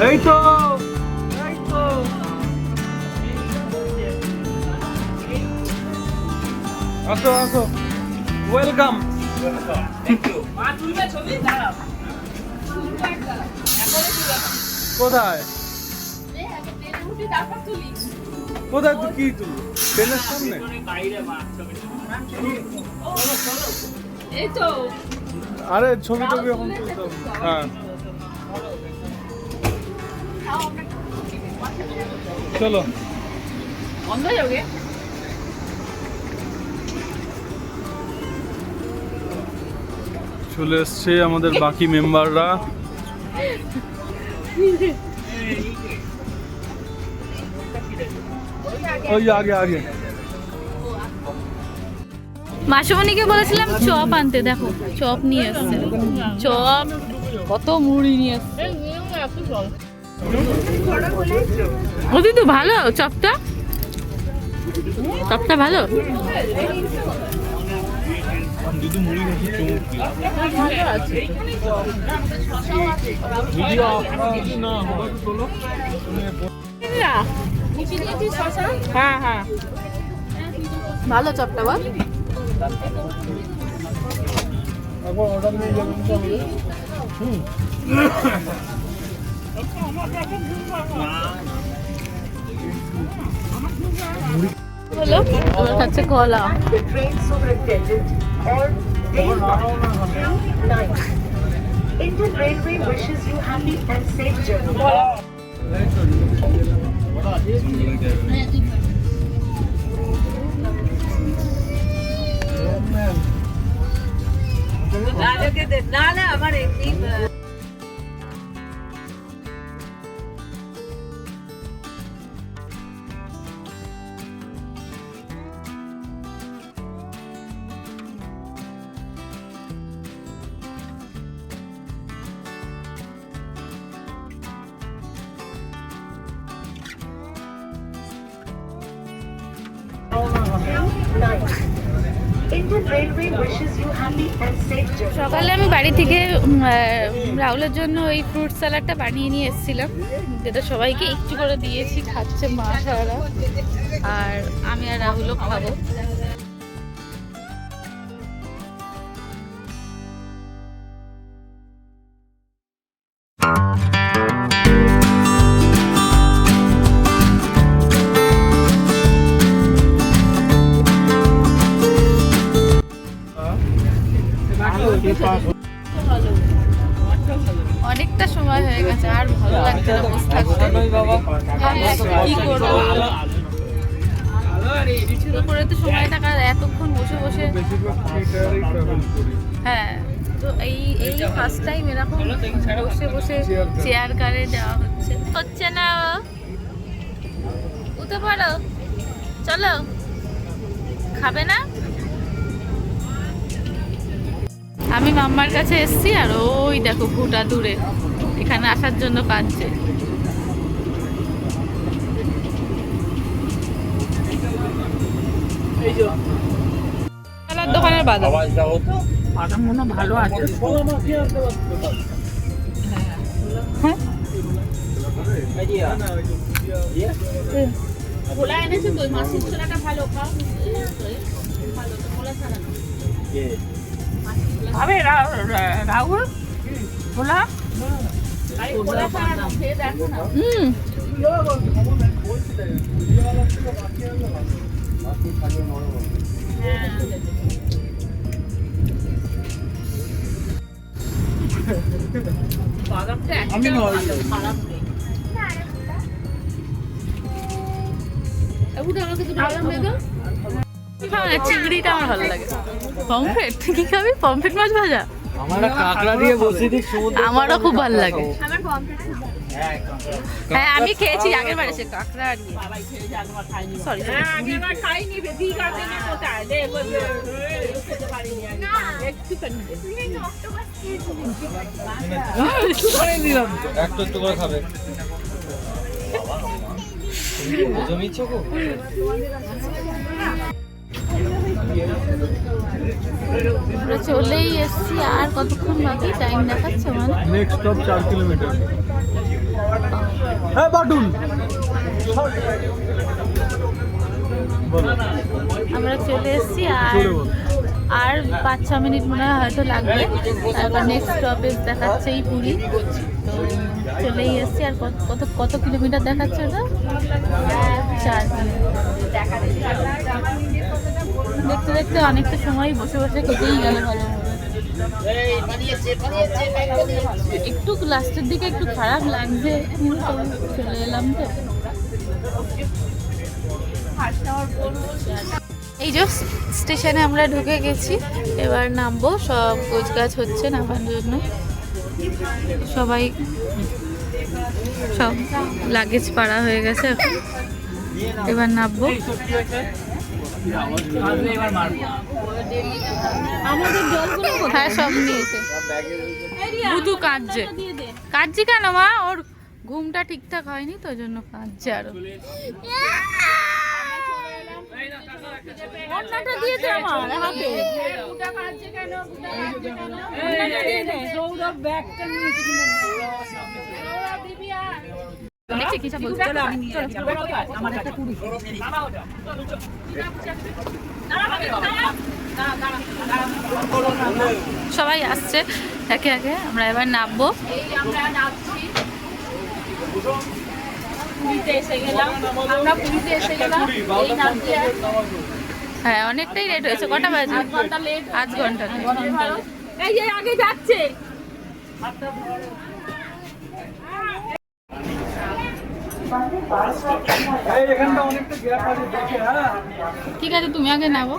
এই তো এই তো আসো আসো ওয়েলকাম কোথায় কোথায় তুই কি তুই ট্রেনের সামনে আরে ছবি টবি এখন তুলতাম হ্যাঁ চলো চলে এসছে আমাদের বাকি মেম্বাররা ওই আগে আগে মাসুমণিকে বলেছিলাম চপ আনতে, দেখো চপ নিয়ে এসছে, চপ কত মুড়ি নিয়ে এসছে। ও দিদি ভালো চপটা, চপটা ভালো। দুধ মুড়ি খাচ্ছি হ্যাঁ হ্যাঁ ভালো চপটা বল। অর্ডার নিয়ে যাবেন হলো ওর কাছে কলা। Indian Railway wishes you happy and safe journey. Indian Railway wishes you happy and safe journey. সকালে আমি বাড়ি থেকে রাহুলের জন্য ওই ফ্রুট স্যালাডটা বানিয়ে নিয়ে এসেছিলাম, যেটা সবাইকে একটু করে দিয়েছি, খাচ্ছে মা সারা, আর আমি আর রাহুলও খাবো। অনেকটা সময় হয়ে গেছে, আর ভালো লাগছে না বসে থাকতে। কি করবো শুরু করে তো সময় থাকা, এতক্ষণ বসে বসে। হ্যাঁ, তো এই ফার্স্ট টাইম এরকম বসে বসে চেয়ার কারে যাওয়া হচ্ছে না। উঠে পড়ো, চলো, খাবে না? আমি মাম্মার কাছে এসছি, আর ওই দেখো ফুটা দূরে এখানে আসার জন্য কাঁদছে। দোকানের বাদাম বাদাম মনে ভালো আছে। খোলা এনেছে তো, মাছের ছোলাটা ভালো, খাও ভালো তো, খোলা ছাড়া না। আবে রাহুল খোলা খোলা ছাড়া না, খেয়ে দেখো না। আমি খারাপ নেই। চিংড়িটা আমার ভালো লাগে। পমফ্রেট কি খাবি? পমফ্রেট মাছ ভাজা আমারও খুব ভালো লাগে। হ্যাঁ আমি খেয়েছি আগের বারে, সে কাঁকড়া আর সরি একটু করে খাবে। আমরা চলেই এসছি, আর কতক্ষণ বাকি টাইম দেখাচ্ছে মানে? Next stop 4 kilometre. হ্যাঁ বাটুন আমরা চলে এসেছি আর 5-6 মিনিট মনে হয় হয়তো লাগবে, তারপর নেক্সট স্টপেজ দেখাচ্ছে এই পুরী। তো চলেই এসেছি। আর কত কত কিলোমিটার দেখাচ্ছে ওটা? 4 কিলোমিটার। দেখতে দেখতে অনেকটা সময় বসে বসে কেটেই গেল ভালো। একটু লাস্টের দিকে একটু খারাপ লাগছে, কিন্তু চলে এলাম তো। এই যে স্টেশনে আমরা ঢুকে গেছি, এবার নামবো। সব গোছগাছ হচ্ছে নামার জন্য, সবাই সব লাগেজ পাড়া হয়ে গেছে এখন। এবার নামবো। হ্যাঁ সব নিয়েছে, শুধু কাঁদছে। কাঁদছি কেন মা? ওর ঘুমটা ঠিকঠাক হয়নি তো, ওই জন্য কাঁদছে আরো। দিয়ে দে আমার হাতে। দেখছি কি সব বলছে। সবাই আসছে একে একে, আমরা এবার নামবো। হ্যাঁ অনেকটাই লেট হয়েছে। কটা বাজে? 8 ঘন্টা। এই যে আগে যাচ্ছে। ঠিক আছে তুমি আগে নামো।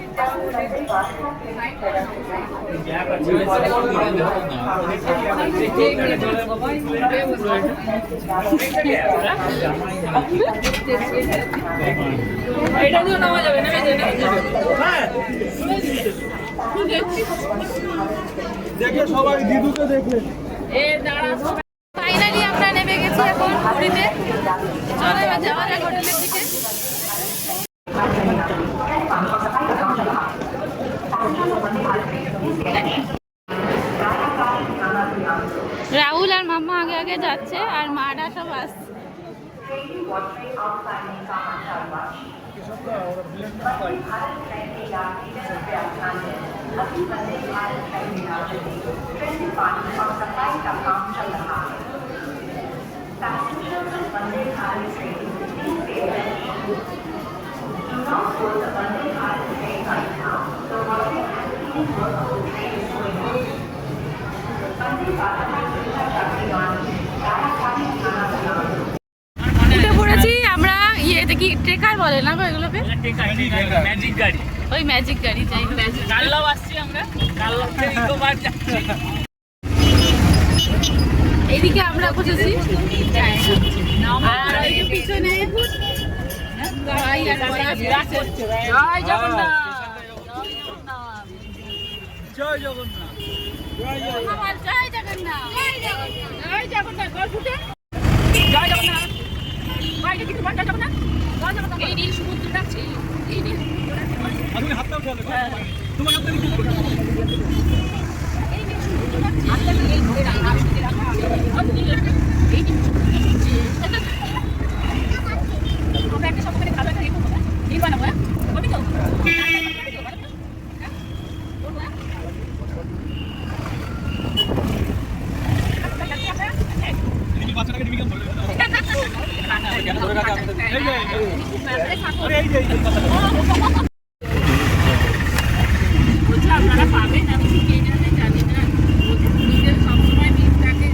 দেখে সবাই দিদুকে দেখে। ফাইনালি আমরা নেমে গেছি এখন পুরীতে। চলো এবার যাওয়া যাক হোটেলের দিকে। রাহুল আর মাম্মা আগে আগে যাচ্ছে, আর মারা সব আসছে। উঠে পড়েছি আমরা। ইয়ে দেখি ট্রেকার বলে না এগুলোকে? ম্যাজিক গাড়ি। ওই ম্যাজিক গাড়ি, যাই হোক। কাল্লাও আসছি আমরা, কাল্লাও থেকে ইকোবার যাচ্ছি। এইদিকে আমরা বসেছি, আর ওই যে পিছনে ভাই আর বড়া যাচ্ছে। জয় জগন্নাথ, জয় জগন্নাথ, আমার জয় জগন্নাথ, জয় জগন্নাথ, গল ফুটে জয় জগন্নাথ। ভাই কিছু বাটা জগন্নাথ, জয় জগন্নাথ। এই নীল সমুদ্র যাচ্ছে, এই নীল। তুমি হাতটা উঠালে, তোমার হাতটা নিচে করো। এই নীল সমুদ্র যাচ্ছে, হাতটা এই ধরে রাখা, ধরে রাখা। এই নীল আমরা একটা সবখানে খাবার খাই করব না, এই বানাবো। কবি তো তুমি বাচ্চাটাকে ডিবিকাম ধরে দাও। কেন ধরে রাখা? এই যে এই যে আপনারা পাবেন, আমি কে জানে জানি না। নিজের সবসময় মিস থাকে।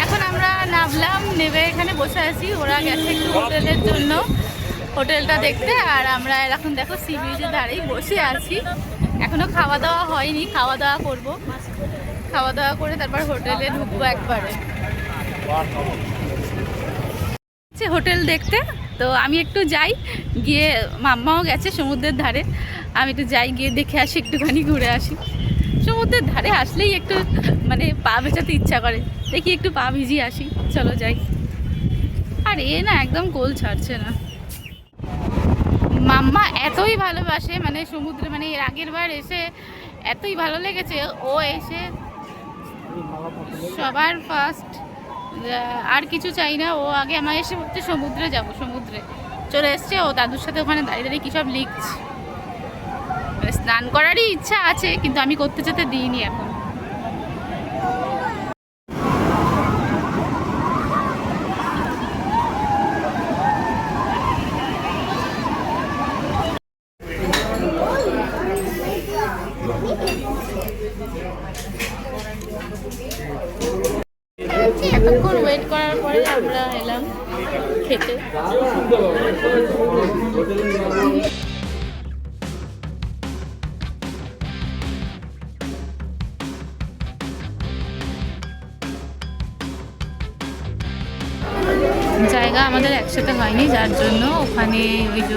এখন আমরা নামলাম, নেমে এখানে বসে আছি। ওরা গেছে একটু হোটেলের জন্য, হোটেলটা দেখতে। আর আমরা এখন দেখো সি বিচের ধারেই বসে আছি। এখনো খাওয়া দাওয়া হয়নি, খাওয়া দাওয়া করব। খাওয়া দাওয়া করে তারপর হোটেলে ঢুকবো একবারে। হোটেল দেখতে তো আমি একটু যাই, গিয়ে মাম্মাও গেছে সমুদ্রের ধারে। আমি একটু যাই, গিয়ে দেখে আসি, একটুখানি ঘুরে আসি। সমুদ্রের ধারে আসলেই একটু মানে পা ভেজাতে ইচ্ছা করে, দেখি একটু পা ভিজিয়ে আসি, চলো যাই। আর এ না একদম কোল ছাড়ছে না। মাম্মা এতই ভালোবাসে মানে সমুদ্রে, মানে এর আগের বার এসে এতই ভালো লেগেছে, ও এসে সবার ফার্স্ট আর কিছু চাই না, ও আগে আমার এসে বলতে সমুদ্রে যাব, সমুদ্রে চলে এসছে। ও দাদুর সাথে ওখানে দাঁড়িয়ে দাঁড়িয়ে কী সব লিখছে। স্নান করারই ইচ্ছা আছে কিন্তু আমি করতে যেতে দিইনি এখন। এতক্ষণ ওয়েট করার পরে আমরা এলাম খেতে। জায়গা আমাদের একসাথে হয়নি, যার জন্য ওখানে ওই যে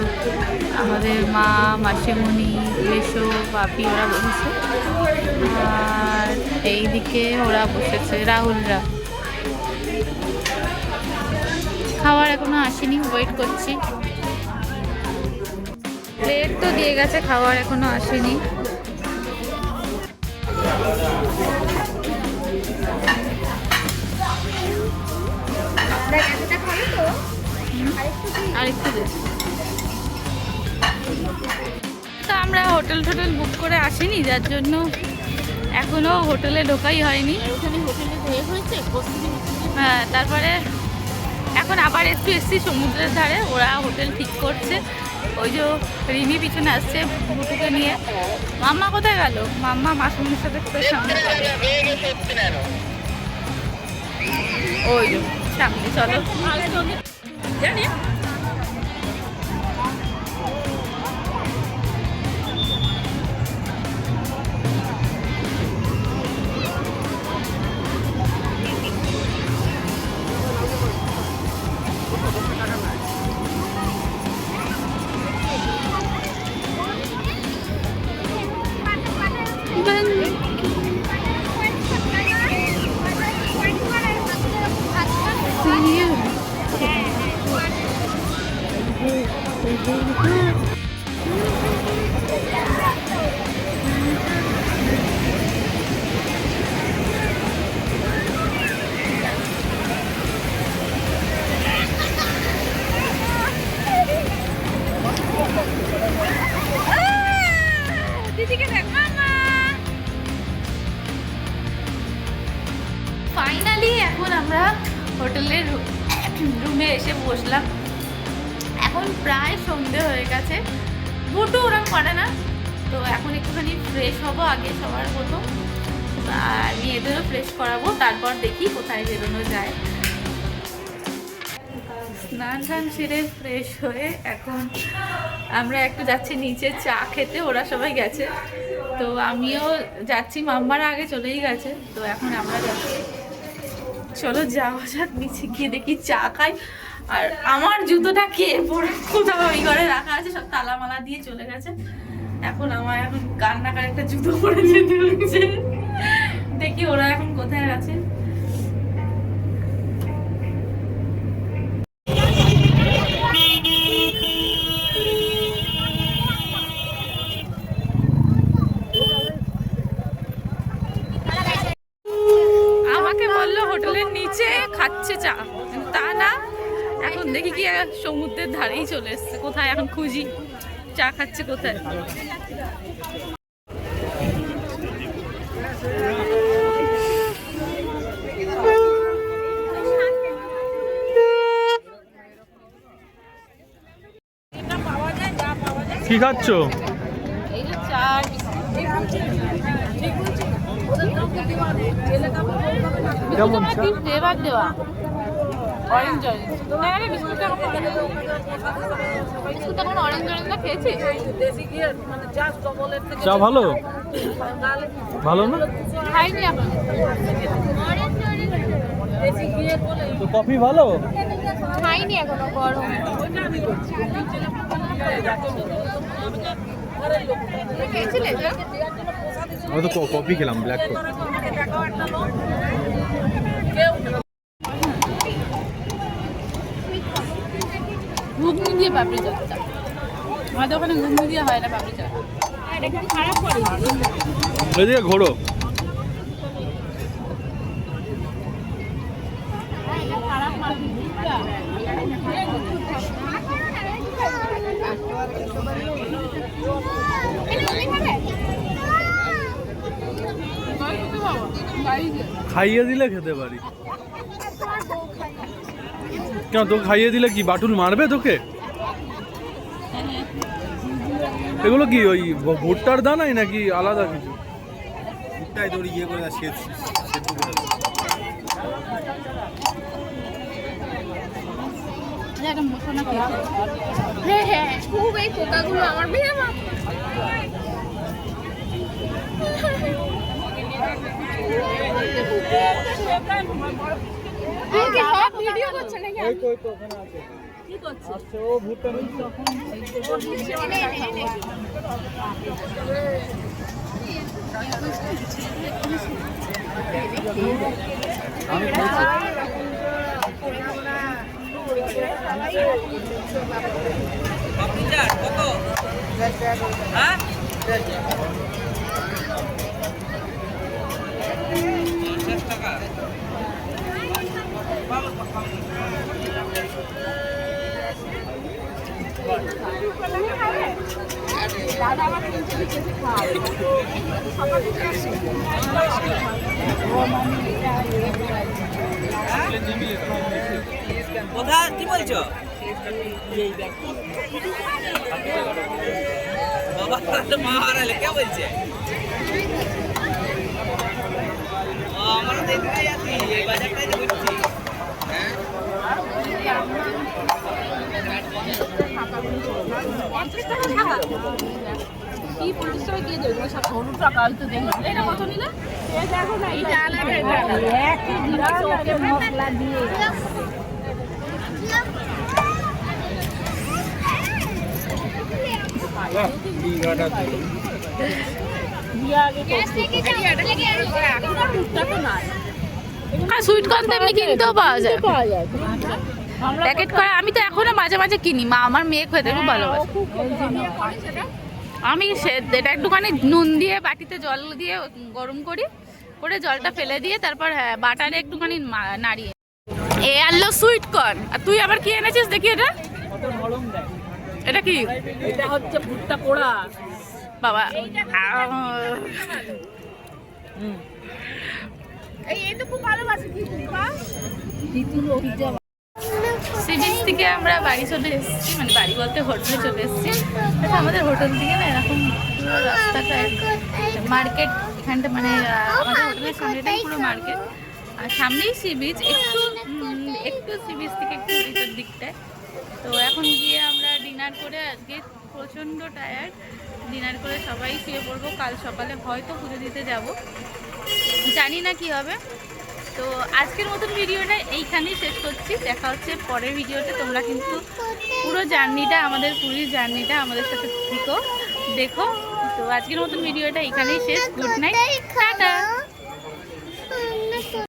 আমাদের মা, মাসিমণি, এসো, বাপি ওরা বসেছে, আর এইদিকে ওরা বসেছে রাহুলরা। খাবার এখনো আসেনি, ওয়েট করছি। প্লেট তো দিয়ে গেছে, খাবার এখনো আসেনি। আরেকটু দে। তো আমরা হোটেল টোটেল বুক করে আসিনি, যার জন্য এখনো হোটেলে ঢোকাই হয়নি। হ্যাঁ, তারপরে এখন আবার একটু এসছি সমুদ্রের ধারে, ওরা হোটেল ঠিক করছে। ওই যে রিমি পিছনে আসছে বুটুকে নিয়ে। মাম্মা কোথায় গেল? মাম্মা মাসুমের সাথে কোথায় সামনে ওই যে সামনে, চলো জানি। ফাইনালি এখন আমরা হোটেলের রুমে এসে বসলাম। এখন প্রায় সন্ধে হয়ে গেছে, বুটু ওরম করে না, তো এখন একটুখানি ফ্রেশ হবো আগে সবার মতো, আর মেয়েদেরও ফ্রেশ করাবো, তারপর দেখি কোথায় বেরোনো যায়। স্নান টান সেরে ফ্রেশ হয়ে এখন আমরা একটু যাচ্ছি নিচে চা খেতে, ওরা সবাই গেছে, তো আমিও যাচ্ছি, মাম্মারা আগে চলেই গেছে, তো এখন আমরা যাচ্ছি। চলো যাওয়া যাক, নিচে গিয়ে দেখি চা খাই। আর আমার জুতোটা কে পরে কোথাও ওই ঘরে রাখা আছে, সব তালা মালা দিয়ে চলে গেছে। এখন আমার এখন কান্নাকার একটা জুতো পরে যেতে হচ্ছে, দেখি ওরা এখন কোথায় আছে। আমাকে বললো হোটেলের নিচে খাচ্ছে চা, তা না, এখন দেখি কি সমুদ্রের ধারেই চলে এসছে। কোথায় এখন খুঁজি, চা খাচ্ছে কোথায়। কি খাচ্ছ? এই যে চা, কেমন চা? ফ্লেভার দেওয়া অরেঞ্জ অরেঞ্জ, বিস্কুটটা এখন অরেঞ্জ অরেঞ্জটা খেয়েছি। চা ভালো? ভালো না? খাইনি এখন। তো কফি ভালো? খাইনি এখনো, গরম। খেয়েছিলে? আমরা তো কফি খেলাম, ব্ল্যাক কফি। ঘুগনি দিয়ে পাপড়ি চাটটা, আমাদের ওখানে ঘুগনি দিয়ে হয় না পাপড়ি চাট। খারাপ করে এদিকে ঘোরো। খাইয়ে দিলে খেতে পারি। কেন তোকে খাইয়ে দিলে কি বাটুল মারবে তোকে? এগুলো কি ওই ভুট্টার দানাই নাকি আলাদা কিছু? ভুট্টাই তোর ইয়ে করে সেদ্ধ করে। হ্যাঁ খুব এই পোকাগুলো আমার বিয়ে মা। ভিডিও করছে নাকি? ওই তো ওখানে আছে। কি করছে? আচ্ছা ও ভুট্টা নিচ্ছে। আমি কোথায় কি বলছো বাবা? মা হারালে কে বলছে? আমরা দেখতে যাচ্ছি এই বাজারটাই তো ঘুরছি। কি পরিশ্রম দিয়ে দেবে সব 100 টাকা হয়তো দেখো। এটা কত নিলে? দেখো না এটা আলাদা, এক কিলো মশলা দিয়ে সুইট কর্ন তেমনি কিনতেও পাওয়া যায়, প্যাকেট করে। আমি তো এখনো মাঝে মাঝে কিনি, মা আমার মেয়ে খেতে খুব ভালোবাসে। আমি এটা একটুখানি নুন দিয়ে বাটিতে জল দিয়ে গরম করি, করে জলটা ফেলে দিয়ে তারপর হ্যাঁ বাটারে একটুখানি নাড়িয়ে। এ আনলো সুইট কর্ন, আর তুই আবার কি এনেছিস দেখি? এটা এটা কি? এটা হচ্ছে ভুট্টা পোড়া বাবা। সি বিচ থেকে আমরা বাড়ি চলে এসেছি, মানে বাড়ি বলতে হোটেলে চলে এসেছি। আমাদের হোটেল থেকে না এরকম পুরো রাস্তাটা মার্কেট, এখানটা মানে আমাদের হোটেলের সামনেটাই পুরো মার্কেট, আর সামনেই সি বিচ, একটু সি বিচ থেকে একটু ভিতর দিকটায়। তো এখন গিয়ে আমরা ডিনার করে, আজকে প্রচণ্ড টায়ার্ড, ডিনার করে সবাই শুয়ে পড়বো। কাল সকালে হয়তো পুজো দিতে যাব, জানি না কি হবে। তো আজকের মতন ভিডিওটা এইখানেই শেষ করছি, দেখা হচ্ছে পরের ভিডিওতে। তোমরা কিন্তু পুরো জার্নিটা, আমাদের পুরীর জার্নিটা আমাদের সাথে দেখো। তো আজকের মতন ভিডিওটা এইখানেই শেষ। Good night, tata.